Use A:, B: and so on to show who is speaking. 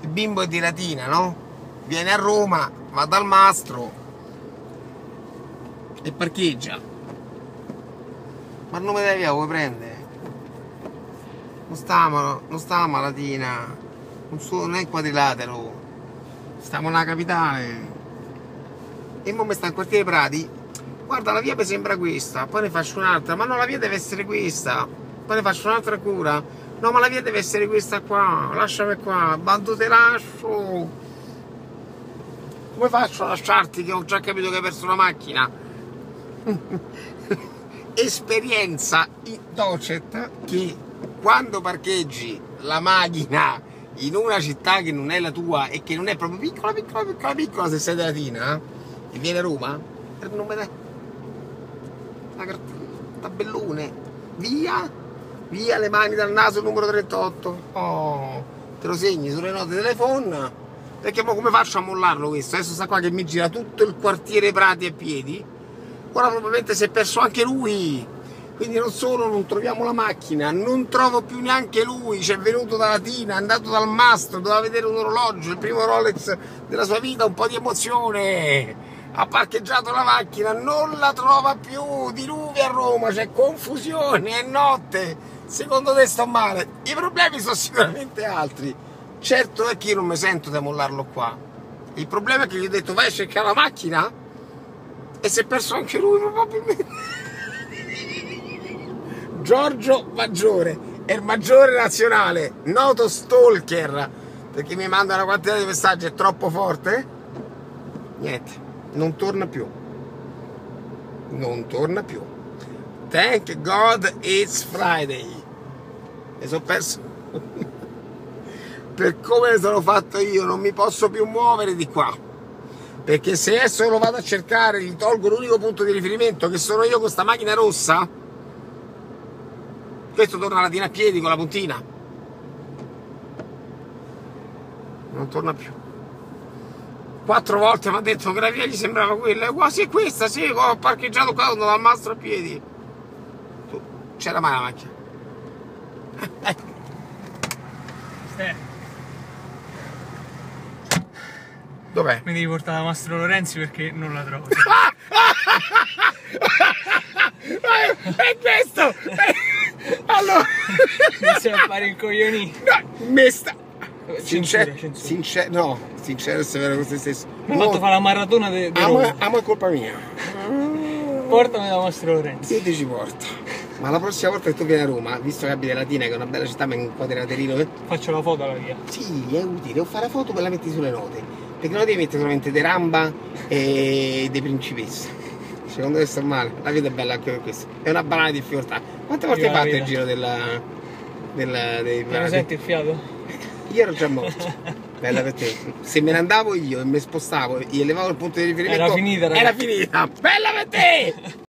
A: il bimbo è di Latina, no? Viene a Roma, va dal mastro e parcheggia. Ma il nome della via vuoi prendere? Non stiamo a Latina, non è quadrilatero, stiamo nella capitale. E mo mi sta in quartiere Prati. Guarda, la via mi sembra questa, poi ne faccio un'altra, ma no, la via deve essere questa, poi ne faccio un'altra ancora, no, ma la via deve essere questa qua, lasciami qua, quando te lascio? Come faccio a lasciarti che ho già capito che hai perso la macchina? Esperienza docet che quando parcheggi la macchina in una città che non è la tua e che non è proprio piccola se sei da Latina e vieni a Roma, non me dai la tabellone, via le mani dal naso numero 38, oh, te lo segni sulle note telefono, perché mo come faccio a mollarlo questo? Adesso sta qua che mi gira tutto il quartiere Prati a piedi, ora probabilmente si è perso anche lui, quindi non solo non troviamo la macchina, non trovo più neanche lui, c'è venuto da Latina, è andato dal mastro, doveva vedere un orologio, il primo Rolex della sua vita, un po' di emozione, ha parcheggiato la macchina, non la trova più, diluvia a Roma, c'è confusione, è notte, secondo te sto male, i problemi sono sicuramente altri, certo è che io non mi sento di mollarlo qua, il problema è che gli ho detto vai a cercare la macchina e si è perso anche lui probabilmente. Giorgio Maggiore è il maggiore nazionale, noto stalker, perché mi manda una quantità di messaggi è troppo forte, niente. Non torna più. Thank God it's Friday. Mi sono perso. Per come ne sono fatto io, non mi posso più muovere di qua. Perché se adesso lo vado a cercare, gli tolgo l'unico punto di riferimento, che sono io con sta macchina rossa, questo torna a Latina a piedi con la puntina. Non torna più. 4 volte mi ha detto che la via gli sembrava quella, quasi è questa, sì, ho parcheggiato qua quando dal mastro a piedi. C'era mai la macchina? Dov'è?
B: Mi devi portare da Mastro Lorenzi perché non la trovo.
A: È questo! Allora...
B: Inizi a fare il coglionino.
A: No, me sta...
B: Sincero,
A: sincero e severo con se stesso.
B: Mi ha fatto fare la maratona di Roma.
A: Amo è colpa mia.
B: Portami da Mastro Lorenzi.
A: Io ti ci porto. Ma la prossima volta che tu vieni a Roma, visto che abiti a Latina, che è una bella città, ma in quadraterino,
B: faccio la foto alla via.
A: Sì, è utile, devo fare la foto e la metti sulle note. Perché non devi mettere solamente dei Ramba e dei Principessa. Secondo me sto male, la vita è bella anche per questo. È una banale difficoltà. Quante volte hai fatto il giro dei
B: Mi senti il fiato?
A: Io ero già morto. Bella per te. Se me ne andavo io e mi spostavo e elevavo il punto di riferimento,
B: era finita, ragazzi.
A: Era finita. Bella per te!